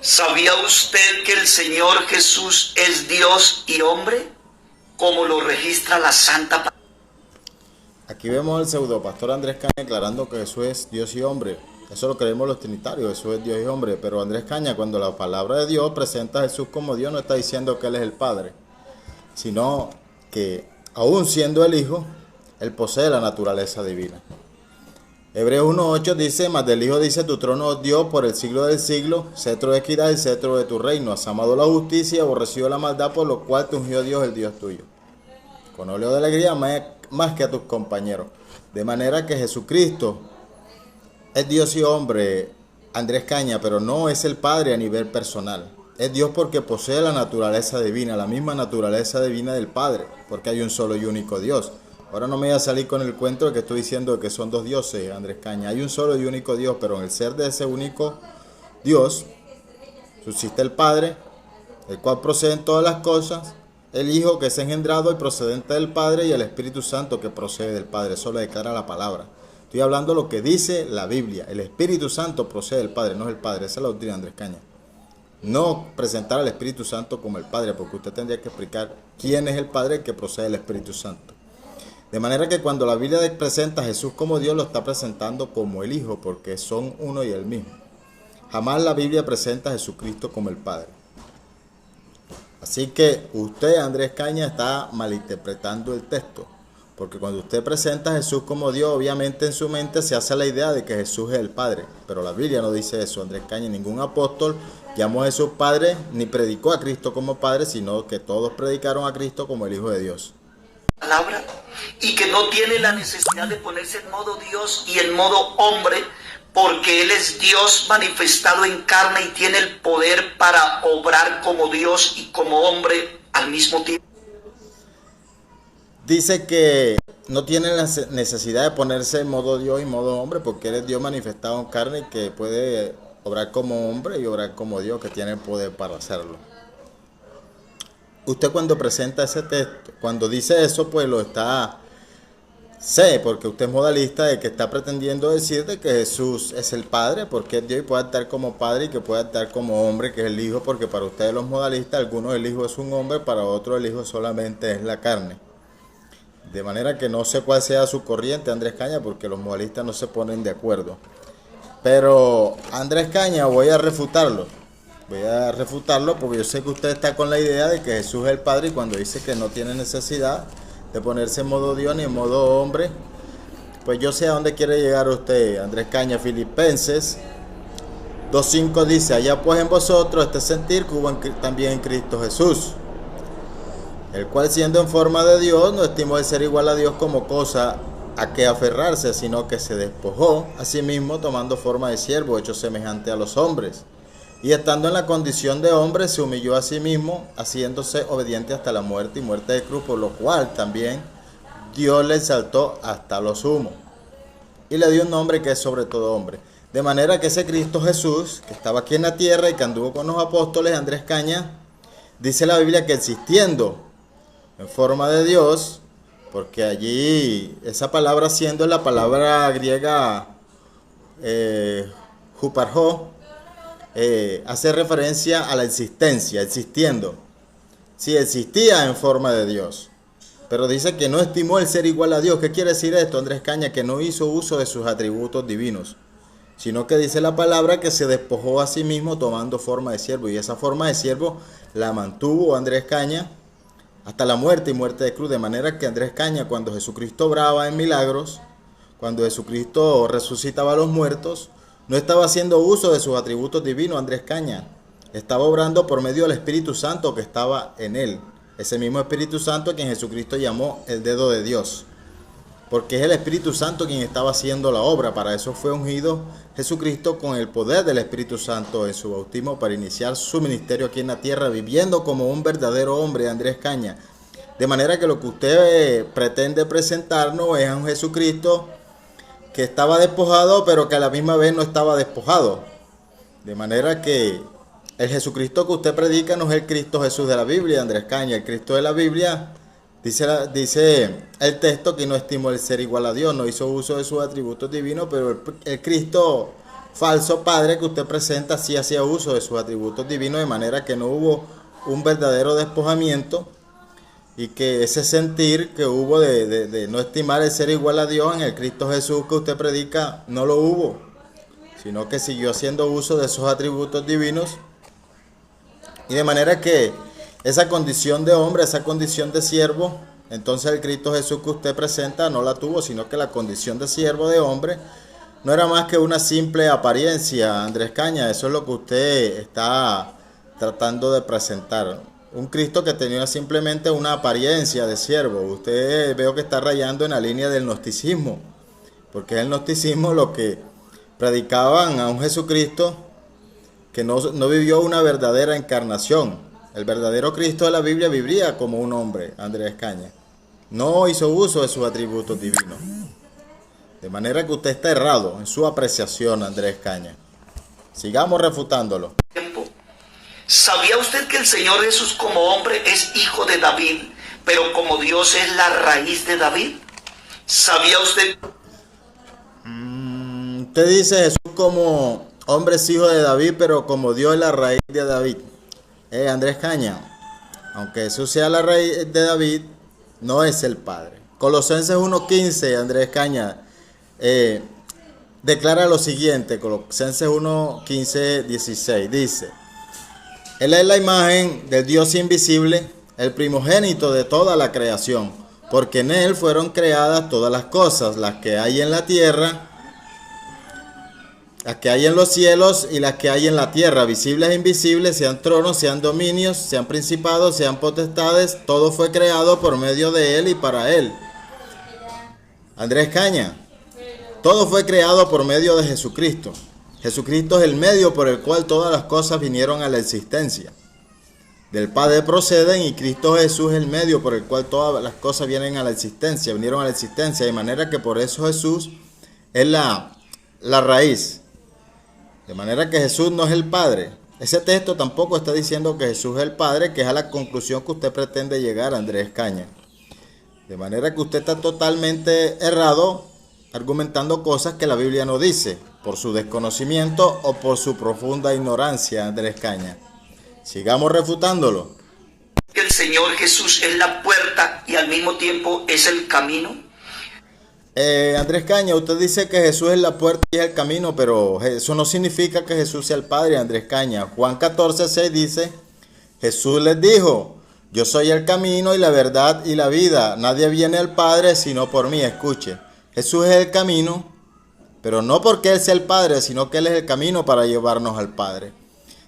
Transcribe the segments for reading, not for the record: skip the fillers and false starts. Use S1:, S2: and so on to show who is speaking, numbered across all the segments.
S1: ¿Sabía usted que el Señor Jesús es Dios y hombre? Como lo registra la Santa Palabra.
S2: Aquí vemos al pseudopastor Andrés Caña declarando que Jesús es Dios y hombre. Eso lo creemos los trinitarios, Jesús es Dios y hombre. Pero Andrés Caña, cuando la palabra de Dios presenta a Jesús como Dios, no está diciendo que Él es el Padre, sino que, aún siendo el Hijo, Él posee la naturaleza divina. Hebreos 1.8 dice: mas del Hijo dice, tu trono, oh Dios, por el siglo del siglo, cetro de equidad y cetro de tu reino. Has amado la justicia y aborrecido la maldad, por lo cual te ungió Dios, el Dios tuyo, con óleo de alegría más que a tus compañeros. De manera que Jesucristo es Dios y hombre, Andrés Caña, pero no es el Padre a nivel personal. Es Dios porque posee la naturaleza divina, la misma naturaleza divina del Padre, porque hay un solo y único Dios. Ahora no me voy a salir con el cuento de que estoy diciendo que son dos dioses, Andrés Caña. Hay un solo y único Dios, pero en el ser de ese único Dios subsiste el Padre, el cual procede en todas las cosas, el Hijo que es engendrado y procedente del Padre, y el Espíritu Santo que procede del Padre. Eso lo declara la palabra. Estoy hablando lo que dice la Biblia. El Espíritu Santo procede del Padre, no es el Padre. Esa es la doctrina de Andrés Caña. No presentar al Espíritu Santo como el Padre, porque usted tendría que explicar quién es el Padre que procede del Espíritu Santo. De manera que cuando la Biblia presenta a Jesús como Dios, lo está presentando como el Hijo, porque son uno y el mismo. Jamás la Biblia presenta a Jesucristo como el Padre. Así que usted, Andrés Caña, está malinterpretando el texto, porque cuando usted presenta a Jesús como Dios, obviamente en su mente se hace la idea de que Jesús es el Padre, pero la Biblia no dice eso, Andrés Caña. Ningún apóstol llamó a Jesús Padre, ni predicó a Cristo como Padre, sino que todos predicaron a Cristo como el Hijo de Dios.
S1: Palabra, y que no tiene la necesidad de ponerse en modo Dios y en modo hombre, porque Él es Dios manifestado en carne y tiene el poder para obrar como Dios y como hombre al mismo tiempo.
S2: Dice que no tiene la necesidad de ponerse en modo Dios y modo hombre, porque Él es Dios manifestado en carne y que puede obrar como hombre y obrar como Dios, que tiene el poder para hacerlo. Usted cuando presenta ese texto, cuando dice eso, pues lo está, porque usted es modalista, de que está pretendiendo decir de que Jesús es el Padre, porque es Dios y puede actuar como Padre, y que puede actuar como hombre, que es el Hijo, porque para ustedes los modalistas, algunos el Hijo es un hombre, para otros el Hijo solamente es la carne. De manera que no sé cuál sea su corriente, Andrés Caña, porque los modalistas no se ponen de acuerdo. Pero Andrés Caña, voy a refutarlo porque yo sé que usted está con la idea de que Jesús es el Padre, y cuando dice que no tiene necesidad de ponerse en modo Dios ni en modo hombre, pues yo sé a dónde quiere llegar usted, Andrés Caña. Filipenses 2.5 dice: allá pues en vosotros este sentir que hubo también en Cristo Jesús, el cual siendo en forma de Dios no estimó el ser igual a Dios como cosa a que aferrarse, sino que se despojó a sí mismo, tomando forma de siervo, hecho semejante a los hombres. Y estando en la condición de hombre, se humilló a sí mismo, haciéndose obediente hasta la muerte y muerte de cruz, por lo cual también Dios le exaltó hasta lo sumo, y le dio un nombre que es sobre todo hombre. De manera que ese Cristo Jesús, que estaba aquí en la tierra y que anduvo con los apóstoles, Andrés Caña, dice la Biblia que existiendo en forma de Dios, porque allí esa palabra siendo es la palabra griega huparjo, hace referencia a la existencia, existiendo. Sí, existía en forma de Dios, pero dice que no estimó el ser igual a Dios. ¿Qué quiere decir esto, Andrés Caña? Que no hizo uso de sus atributos divinos, sino que dice la palabra que se despojó a sí mismo tomando forma de siervo, y esa forma de siervo la mantuvo Andrés Caña hasta la muerte y muerte de cruz. De manera que Andrés Caña, cuando Jesucristo obraba en milagros, cuando Jesucristo resucitaba a los muertos, no estaba haciendo uso de sus atributos divinos, Andrés Caña. Estaba obrando por medio del Espíritu Santo que estaba en él. Ese mismo Espíritu Santo a quien Jesucristo llamó el dedo de Dios, porque es el Espíritu Santo quien estaba haciendo la obra. Para eso fue ungido Jesucristo con el poder del Espíritu Santo en su bautismo, para iniciar su ministerio aquí en la tierra, viviendo como un verdadero hombre, Andrés Caña. De manera que lo que usted pretende presentarnos es a un Jesucristo que estaba despojado, pero que a la misma vez no estaba despojado. De manera que el Jesucristo que usted predica no es el Cristo Jesús de la Biblia, Andrés Caña. El Cristo de la Biblia, dice el texto, que no estimó el ser igual a Dios, no hizo uso de sus atributos divinos, pero el Cristo falso padre que usted presenta sí hacía uso de sus atributos divinos, de manera que no hubo un verdadero despojamiento, y que ese sentir que hubo de no estimar el ser igual a Dios en el Cristo Jesús que usted predica, no lo hubo, sino que siguió haciendo uso de esos atributos divinos, y de manera que esa condición de hombre, esa condición de siervo, entonces el Cristo Jesús que usted presenta no la tuvo, sino que la condición de siervo, de hombre, no era más que una simple apariencia, Andrés Caña. Eso es lo que usted está tratando de presentar. Un Cristo que tenía simplemente una apariencia de siervo. Usted veo que está rayando en la línea del gnosticismo, porque es el gnosticismo lo que predicaban a un Jesucristo que no vivió una verdadera encarnación. El verdadero Cristo de la Biblia vivía como un hombre, Andrés Caña. No hizo uso de sus atributos divinos. De manera que usted está errado en su apreciación, Andrés Caña. Sigamos refutándolo.
S1: ¿Sabía usted que el Señor Jesús como hombre es hijo de David, pero como Dios es la raíz de David? ¿Sabía usted?
S2: Usted dice Jesús como hombre es hijo de David, pero como Dios es la raíz de David. Andrés Caña, aunque Jesús sea la raíz de David, no es el Padre. Colosenses 1:15, Andrés Caña, declara lo siguiente. Colosenses 1:15, 16, dice: Él es la imagen del Dios invisible, el primogénito de toda la creación, porque en Él fueron creadas todas las cosas, las que hay en la tierra, las que hay en los cielos y las que hay en la tierra, visibles e invisibles, sean tronos, sean dominios, sean principados, sean potestades, todo fue creado por medio de Él y para Él. Andrés Caña, todo fue creado por medio de Jesucristo. Jesucristo es el medio por el cual todas las cosas vinieron a la existencia. Del Padre proceden y Cristo Jesús es el medio por el cual todas las cosas vienen a la existencia, vinieron a la existencia, de manera que por eso Jesús es la raíz. De manera que Jesús no es el Padre. Ese texto tampoco está diciendo que Jesús es el Padre, que es a la conclusión que usted pretende llegar, Andrés Caña. De manera que usted está totalmente errado, argumentando cosas que la Biblia no dice, por su desconocimiento o por su profunda ignorancia, Andrés Caña. Sigamos refutándolo.
S1: ¿Que el Señor Jesús es la puerta y al mismo tiempo es el camino?
S2: Andrés Caña, usted dice que Jesús es la puerta y es el camino, pero eso no significa que Jesús sea el Padre, Andrés Caña. Juan 14:6 dice: Jesús les dijo: yo soy el camino y la verdad y la vida. Nadie viene al Padre sino por mí. Escuche, Jesús es el camino, pero no porque Él sea el Padre, sino que Él es el camino para llevarnos al Padre.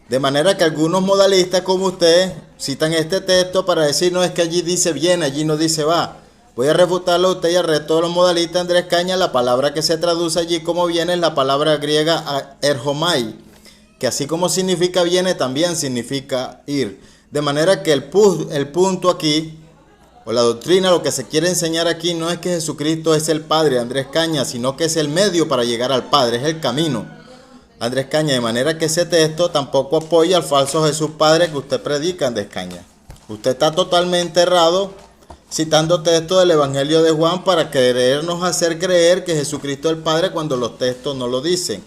S2: De manera que algunos modalistas como usted citan este texto para decir: no, es que allí dice viene, allí no dice va. Voy a refutarlo a usted y al resto de los modalistas, Andrés Caña. La palabra que se traduce allí como viene es la palabra griega erhomai, que así como significa viene, también significa ir. De manera que el punto aquí, o la doctrina, lo que se quiere enseñar aquí, no es que Jesucristo es el Padre, Andrés Caña, sino que es el medio para llegar al Padre, es el camino, Andrés Caña. De manera que ese texto tampoco apoya al falso Jesús Padre que usted predica, Andrés Caña. Usted está totalmente errado citando textos del Evangelio de Juan para querernos hacer creer que Jesucristo es el Padre cuando los textos no lo dicen.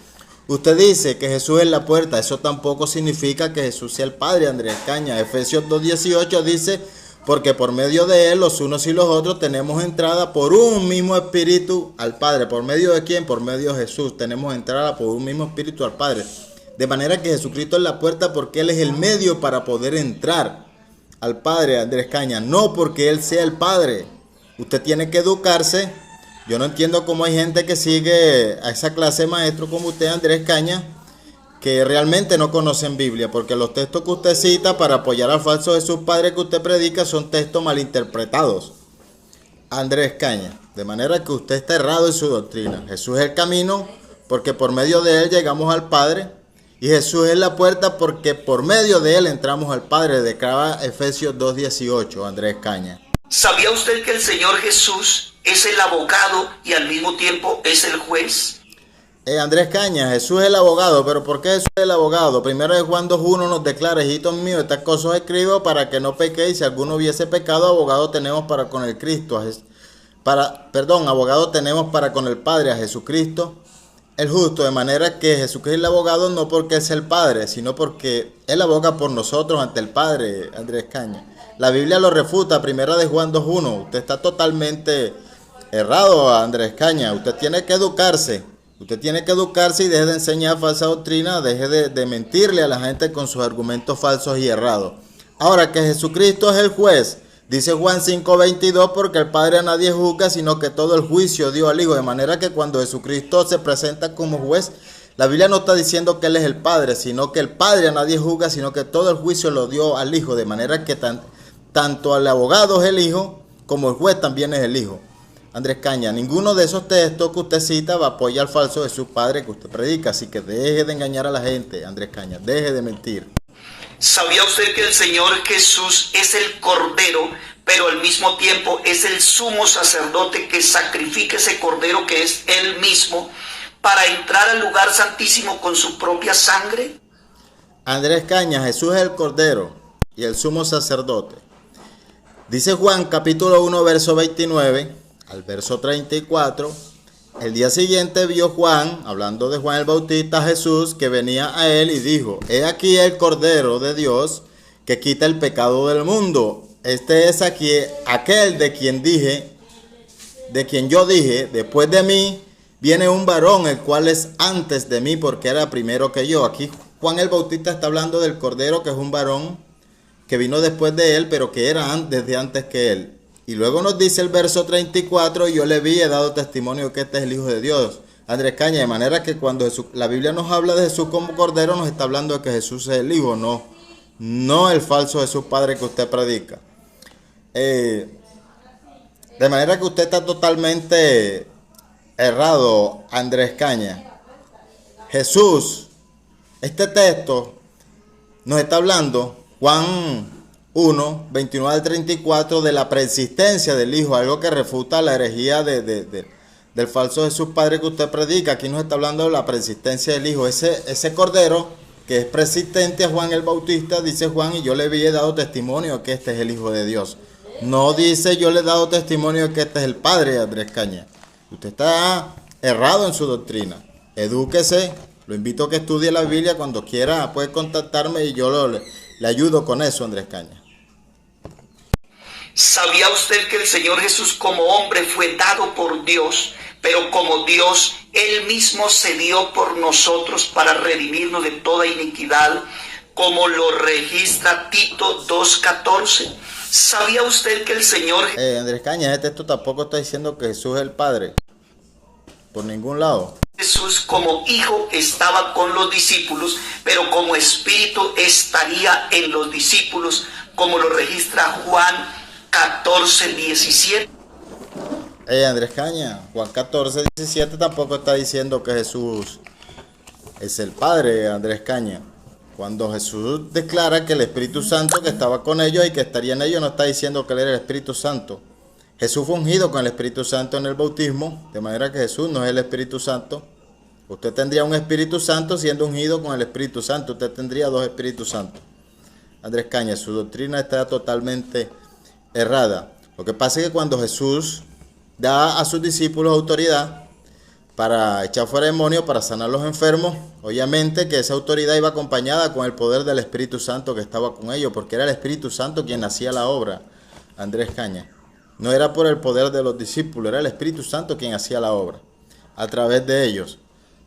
S2: Usted dice que Jesús es la puerta, eso tampoco significa que Jesús sea el Padre, Andrés Caña. Efesios 2:18 dice: porque por medio de Él, los unos y los otros, tenemos entrada por un mismo Espíritu al Padre. ¿Por medio de quién? Por medio de Jesús. Tenemos entrada por un mismo Espíritu al Padre. De manera que Jesucristo es la puerta porque Él es el medio para poder entrar al Padre, Andrés Caña, no porque Él sea el Padre. Usted tiene que educarse. Yo no entiendo cómo hay gente que sigue a esa clase de maestro como usted, Andrés Caña, que realmente no conocen Biblia, porque los textos que usted cita para apoyar al falso Jesús Padre que usted predica son textos malinterpretados, Andrés Caña. De manera que usted está errado en su doctrina. Jesús es el camino porque por medio de Él llegamos al Padre. Y Jesús es la puerta porque por medio de Él entramos al Padre, declara Efesios 2:18, Andrés Caña.
S1: ¿Sabía usted que el Señor Jesús es el abogado y al mismo tiempo es el juez?
S2: Andrés Caña, Jesús es el abogado, pero ¿por qué Jesús es el abogado? Primero de Juan 2:1 nos declara: hijitos míos, estas cosas escribo para que no pequéis. Si alguno hubiese pecado, abogado tenemos para con el Cristo, abogado tenemos para con el Padre, a Jesucristo el justo, de manera que Jesucristo es el abogado no porque es el Padre, sino porque Él aboga por nosotros ante el Padre, Andrés Caña. La Biblia lo refuta, primera de Juan 2:1. Usted está totalmente errado, Andrés Caña. Usted tiene que educarse. Usted tiene que educarse y deje de enseñar falsa doctrina, deje de mentirle a la gente con sus argumentos falsos y errados. Ahora que Jesucristo es el juez, dice Juan 5:22, porque el Padre a nadie juzga, sino que todo el juicio dio al Hijo. De manera que cuando Jesucristo se presenta como juez, la Biblia no está diciendo que Él es el Padre, sino que el Padre a nadie juzga, sino que todo el juicio lo dio al Hijo. De manera que tanto el abogado es el Hijo, como el juez también es el Hijo. Andrés Caña, ninguno de esos textos que usted cita va a apoyar al falso Jesús Padre que usted predica. Así que deje de engañar a la gente, Andrés Caña, deje de mentir.
S1: ¿Sabía usted que el Señor Jesús es el Cordero, pero al mismo tiempo es el sumo sacerdote que sacrifica ese Cordero que es Él mismo para entrar al lugar santísimo con su propia sangre?
S2: Andrés Caña, Jesús es el Cordero y el sumo sacerdote. Dice Juan capítulo 1 verso 29 al verso 34. El día siguiente vio Juan, hablando de Juan el Bautista, a Jesús que venía a él y dijo: he aquí el Cordero de Dios que quita el pecado del mundo. Este es aquí aquel de quien yo dije, después de mí viene un varón, el cual es antes de mí, porque era primero que yo. Aquí Juan el Bautista está hablando del Cordero, que es un varón que vino después de él, pero que era desde antes que él. Y luego nos dice el verso 34, y yo le vi, he dado testimonio que este es el Hijo de Dios. Andrés Caña, de manera que cuando la Biblia nos habla de Jesús como Cordero, nos está hablando de que Jesús es el Hijo, no el falso Jesús Padre que usted predica. De manera que usted está totalmente errado, Andrés Caña. Jesús, este texto nos está hablando, Juan 1, 29 al 34, de la preexistencia del Hijo, algo que refuta la herejía del falso Jesús Padre que usted predica. Aquí nos está hablando de la preexistencia del Hijo. Ese Cordero que es preexistente a Juan el Bautista, dice Juan, y yo le he dado testimonio que este es el Hijo de Dios. No dice yo le he dado testimonio que este es el Padre, Andrés Caña. Usted está errado en su doctrina. Edúquese. Lo invito a que estudie la Biblia. Cuando quiera puede contactarme y yo le ayudo con eso, Andrés Caña.
S1: ¿Sabía usted que el Señor Jesús como hombre fue dado por Dios, pero como Dios, Él mismo se dio por nosotros para redimirnos de toda iniquidad, como lo registra Tito 2:14? ¿Sabía usted que el Señor...
S2: Andrés Caña, este texto tampoco está diciendo que Jesús es el Padre, por ningún lado.
S1: Jesús como hijo estaba con los discípulos, pero como espíritu estaría en los discípulos, como lo registra Juan 14:17.
S2: Andrés Caña, Juan 14:17 tampoco está diciendo que Jesús es el Padre, Andrés Caña. Cuando Jesús declara que el Espíritu Santo que estaba con ellos y que estaría en ellos, no está diciendo que Él era el Espíritu Santo. Jesús fue ungido con el Espíritu Santo en el bautismo, de manera que Jesús no es el Espíritu Santo. Usted tendría un Espíritu Santo siendo ungido con el Espíritu Santo. Usted tendría dos Espíritus Santos. Andrés Caña, su doctrina está totalmente errada. Lo que pasa es que cuando Jesús da a sus discípulos autoridad para echar fuera demonios, para sanar a los enfermos, obviamente que esa autoridad iba acompañada con el poder del Espíritu Santo que estaba con ellos, porque era el Espíritu Santo quien hacía la obra, Andrés Caña. No era por el poder de los discípulos, era el Espíritu Santo quien hacía la obra a través de ellos.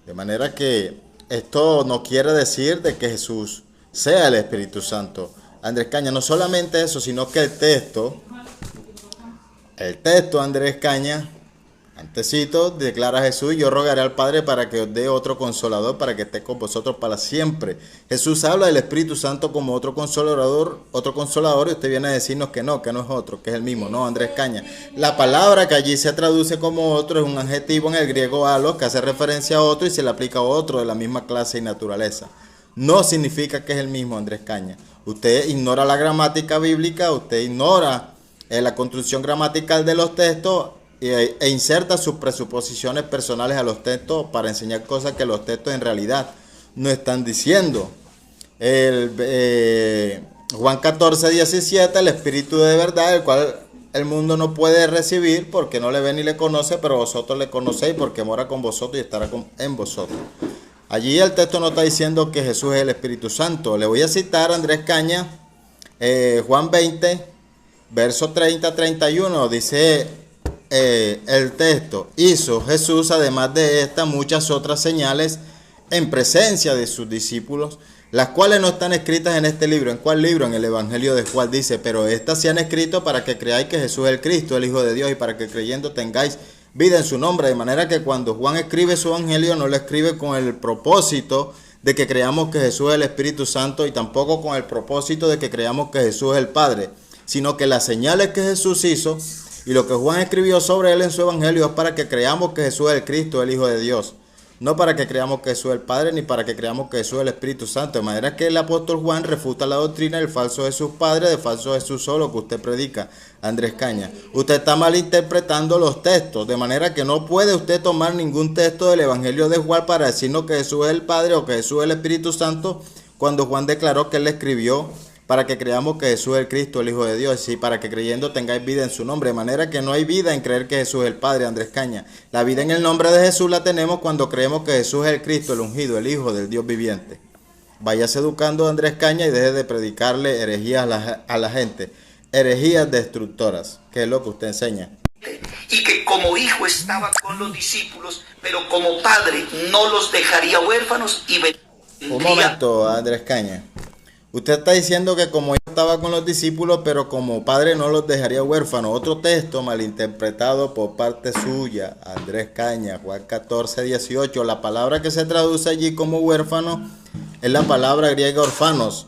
S2: De manera que esto no quiere decir de que Jesús sea el Espíritu Santo. Andrés Caña, no solamente eso, sino que el texto, Andrés Caña, antecito, declara a Jesús: yo rogaré al Padre para que os dé otro consolador, para que esté con vosotros para siempre. Jesús habla del Espíritu Santo como otro consolador, y usted viene a decirnos que no es otro, que es el mismo. No, Andrés Caña, la palabra que allí se traduce como otro es un adjetivo en el griego alos, que hace referencia a otro y se le aplica a otro de la misma clase y naturaleza. No significa que es el mismo, Andrés Caña. Usted ignora la gramática bíblica, usted ignora la construcción gramatical de los textos e inserta sus presuposiciones personales a los textos para enseñar cosas que los textos en realidad no están diciendo. Juan 14:17, el Espíritu de verdad, el cual el mundo no puede recibir porque no le ve ni le conoce, pero vosotros le conocéis porque mora con vosotros y estará en vosotros. Allí el texto no está diciendo que Jesús es el Espíritu Santo. Le voy a citar a Andrés Caña, Juan 20, verso 30-31, dice el texto: hizo Jesús además de estas muchas otras señales en presencia de sus discípulos, las cuales no están escritas en este libro. ¿En cuál libro? En el Evangelio de Juan. Dice: pero estas se han escrito para que creáis que Jesús es el Cristo, el Hijo de Dios, y para que creyendo tengáis vida en su nombre. De manera que cuando Juan escribe su Evangelio, no lo escribe con el propósito de que creamos que Jesús es el Espíritu Santo, y tampoco con el propósito de que creamos que Jesús es el Padre, sino que las señales que Jesús hizo y lo que Juan escribió sobre él en su Evangelio es para que creamos que Jesús es el Cristo, el Hijo de Dios. No para que creamos que Jesús es el Padre, ni para que creamos que Jesús es el Espíritu Santo. De manera que el apóstol Juan refuta la doctrina del falso Jesús Padre, del falso Jesús solo que usted predica, Andrés Caña. Usted está malinterpretando los textos, de manera que no puede usted tomar ningún texto del Evangelio de Juan para decirnos que Jesús es el Padre o que Jesús es el Espíritu Santo, cuando Juan declaró que él le escribió para que creamos que Jesús es el Cristo, el Hijo de Dios, y para que creyendo tengáis vida en su nombre. De manera que no hay vida en creer que Jesús es el Padre, Andrés Caña. La vida en el nombre de Jesús la tenemos cuando creemos que Jesús es el Cristo, el ungido, el Hijo del Dios viviente. Váyase educando, Andrés Caña, y deje de predicarle herejías a la gente, herejías destructoras, que es lo que usted enseña.
S1: Y que como hijo estaba con los discípulos, pero como padre no los dejaría huérfanos y vendría.
S2: Un momento, Andrés Caña. Usted está diciendo que como yo estaba con los discípulos, pero como padre no los dejaría huérfanos. Otro texto malinterpretado por parte suya, Andrés Caña, Juan 14, 18. La palabra que se traduce allí como huérfano es la palabra griega orfanos,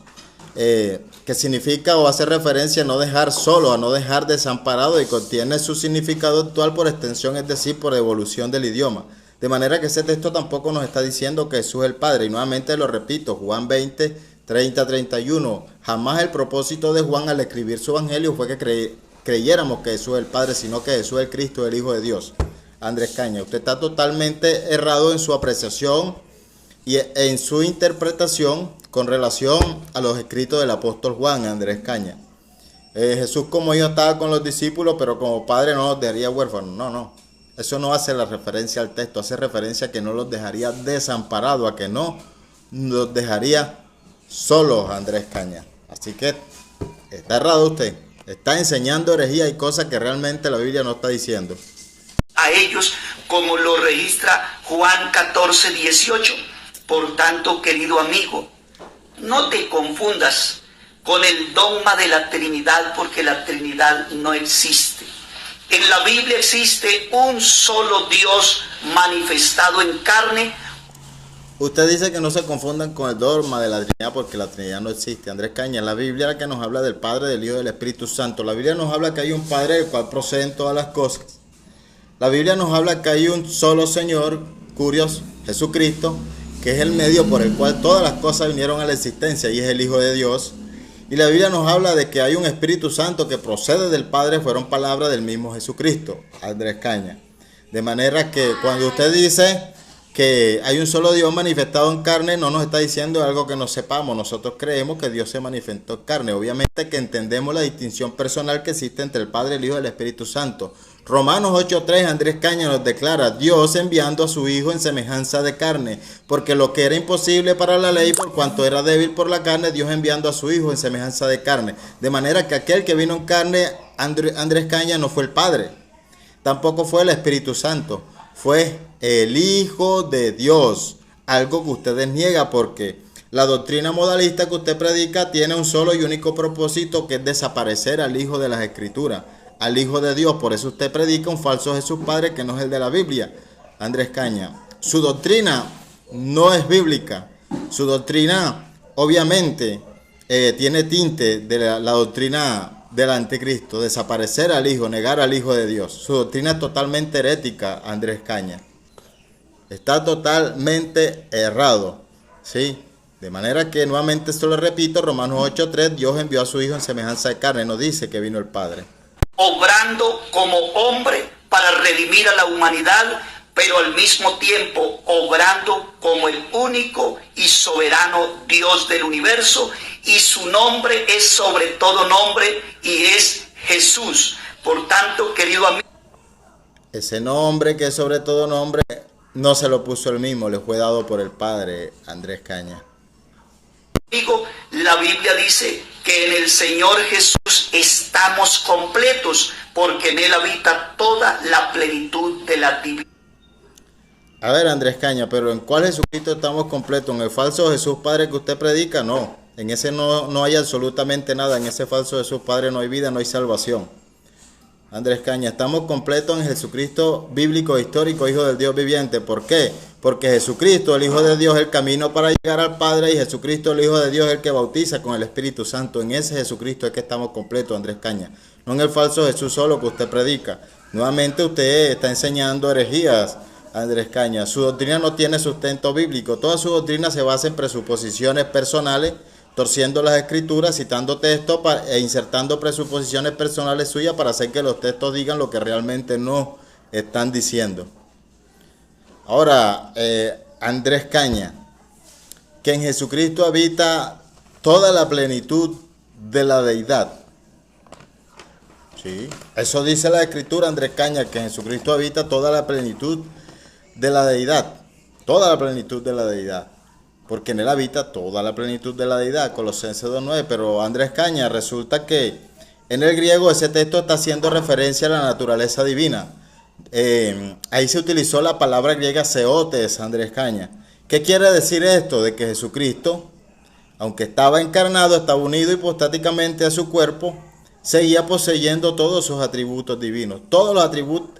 S2: que significa o hace referencia a no dejar solo, a no dejar desamparado, y contiene su significado actual por extensión, es decir, por evolución del idioma. De manera que ese texto tampoco nos está diciendo que Jesús es el Padre. Y nuevamente lo repito, Juan 20, 30-31. Jamás el propósito de Juan al escribir su Evangelio fue que creyéramos que Jesús es el Padre, sino que Jesús es el Cristo, el Hijo de Dios. Andrés Caña, usted está totalmente errado en su apreciación y en su interpretación con relación a los escritos del apóstol Juan, Andrés Caña. Jesús como yo estaba con los discípulos, pero como Padre no los dejaría huérfanos. No. Eso no hace la referencia al texto, hace referencia a que no los dejaría desamparados, a que no los dejaría solos, Andrés Caña. Así que está errado usted. Está enseñando herejía y cosas que realmente la Biblia no está diciendo.
S1: A ellos, como lo registra Juan 14, 18. Por tanto, querido amigo, no te confundas con el dogma de la Trinidad, porque la Trinidad no existe. En la Biblia existe un solo Dios manifestado en carne.
S2: Usted dice que no se confundan con el dogma de la Trinidad porque la Trinidad no existe. Andrés Caña, la Biblia es la que nos habla del Padre, del Hijo y del Espíritu Santo. La Biblia nos habla que hay un Padre del cual proceden todas las cosas. La Biblia nos habla que hay un solo Señor, Curios, Jesucristo, que es el medio por el cual todas las cosas vinieron a la existencia, y es el Hijo de Dios. Y la Biblia nos habla de que hay un Espíritu Santo que procede del Padre, fueron palabras del mismo Jesucristo, Andrés Caña. De manera que cuando usted dice que hay un solo Dios manifestado en carne, no nos está diciendo algo que no sepamos. Nosotros creemos que Dios se manifestó en carne. Obviamente que entendemos la distinción personal que existe entre el Padre, el Hijo y el Espíritu Santo. Romanos 8:3, Andrés Caña nos declara: Dios enviando a su Hijo en semejanza de carne, porque lo que era imposible para la ley, por cuanto era débil por la carne, Dios enviando a su Hijo en semejanza de carne. De manera que aquel que vino en carne, Andrés Caña, no fue el Padre, tampoco fue el Espíritu Santo, fue el Hijo de Dios, algo que ustedes niegan, porque la doctrina modalista que usted predica tiene un solo y único propósito, que es desaparecer al Hijo de las Escrituras, al Hijo de Dios. Por eso usted predica un falso Jesús Padre que no es el de la Biblia, Andrés Caña. Su doctrina no es bíblica. Su doctrina obviamente tiene tinte de la doctrina del anticristo, desaparecer al Hijo, negar al Hijo de Dios. Su doctrina es totalmente herética, Andrés Caña. Está totalmente errado, ¿sí? De manera que nuevamente esto lo repito, Romanos 8:3, Dios envió a su Hijo en semejanza de carne, no dice que vino el Padre.
S1: Obrando como hombre para redimir a la humanidad, pero al mismo tiempo obrando como el único y soberano Dios del universo, y su nombre es sobre todo nombre, y es Jesús, Por tanto, querido amigo,
S2: ese nombre que es sobre todo nombre no se lo puso él mismo, le fue dado por el Padre, Andrés Caña.
S1: la Biblia dice que en el Señor Jesús estamos completos, porque en Él habita toda la plenitud de la divinidad.
S2: A ver, Andrés Caña, pero ¿en cuál Jesucristo estamos completos? ¿En el falso Jesús Padre que usted predica? No, en ese no hay absolutamente nada, en ese falso Jesús Padre no hay vida, no hay salvación. Andrés Caña, estamos completos en Jesucristo bíblico, histórico, Hijo del Dios viviente. ¿Por qué? Porque Jesucristo, el Hijo de Dios, es el camino para llegar al Padre, y Jesucristo, el Hijo de Dios, es el que bautiza con el Espíritu Santo. En ese Jesucristo es que estamos completos, Andrés Caña. No en el falso Jesús solo que usted predica. Nuevamente usted está enseñando herejías, Andrés Caña. Su doctrina no tiene sustento bíblico. Toda su doctrina se basa en presuposiciones personales, torciendo las escrituras, citando textos e insertando presuposiciones personales suyas para hacer que los textos digan lo que realmente no están diciendo. Ahora, Andrés Caña, que en Jesucristo habita toda la plenitud de la deidad. Sí, eso dice la escritura, Andrés Caña, que en Jesucristo habita toda la plenitud de la deidad. Toda la plenitud de la deidad. Porque en él habita toda la plenitud de la deidad, Colosenses 2:9. Pero Andrés Caña, resulta que en el griego ese texto está haciendo referencia a la naturaleza divina. Ahí se utilizó la palabra griega seotes, Andrés Caña. ¿Qué quiere decir esto? De que Jesucristo, aunque estaba encarnado, estaba unido hipostáticamente a su cuerpo, seguía poseyendo todos sus atributos divinos. Todos los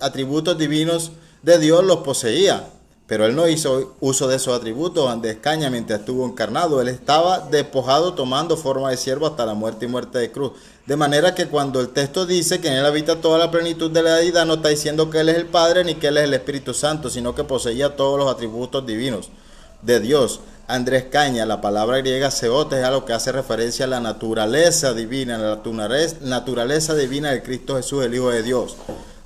S2: atributos divinos de Dios los poseía. Pero él no hizo uso de esos atributos, Andrés Caña, mientras estuvo encarnado. Él estaba despojado, tomando forma de siervo hasta la muerte y muerte de cruz. De manera que cuando el texto dice que en él habita toda la plenitud de la deidad, no está diciendo que él es el Padre ni que él es el Espíritu Santo, sino que poseía todos los atributos divinos de Dios. Andrés Caña, la palabra griega seotes es a lo que hace referencia a la naturaleza divina, la naturaleza divina de Cristo Jesús, el Hijo de Dios.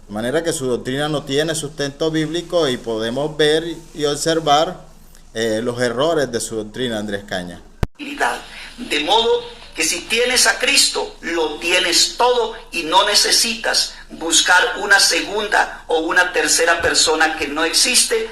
S2: De manera que su doctrina no tiene sustento bíblico y podemos ver y observar los errores de su doctrina, Andrés Caña.
S1: De modo que si tienes a Cristo, lo tienes todo y no necesitas buscar una segunda o una tercera persona que no existe.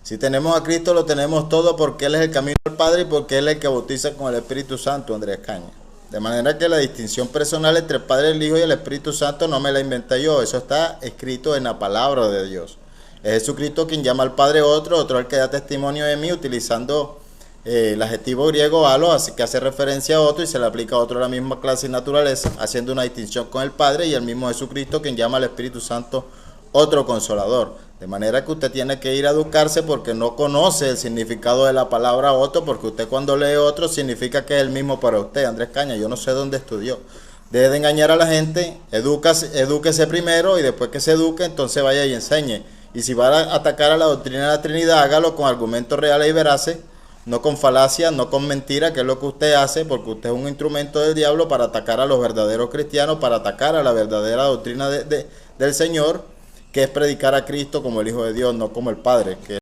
S2: Si tenemos a Cristo, lo tenemos todo, porque Él es el camino al Padre y porque Él es el que bautiza con el Espíritu Santo, Andrés Caña. De manera que la distinción personal entre el Padre, el Hijo y el Espíritu Santo no me la inventé yo. Eso está escrito en la palabra de Dios. Es Jesucristo quien llama al Padre otro el que da testimonio de mí, utilizando el adjetivo griego alos, así que hace referencia a otro y se le aplica a otro la misma clase y naturaleza, haciendo una distinción con el Padre, y el mismo Jesucristo quien llama al Espíritu Santo otro consolador. De manera que usted tiene que ir a educarse porque no conoce el significado de la palabra otro, porque usted cuando lee otro significa que es el mismo para usted. Andrés Caña, yo no sé dónde estudió. Deje de engañar a la gente, edúquese primero y después que se eduque, entonces vaya y enseñe. Y si va a atacar a la doctrina de la Trinidad, hágalo con argumentos reales y veraces, no con falacias, no con mentiras, que es lo que usted hace, porque usted es un instrumento del diablo para atacar a los verdaderos cristianos, para atacar a la verdadera doctrina del Señor, que es predicar a Cristo como el Hijo de Dios, no como el Padre, que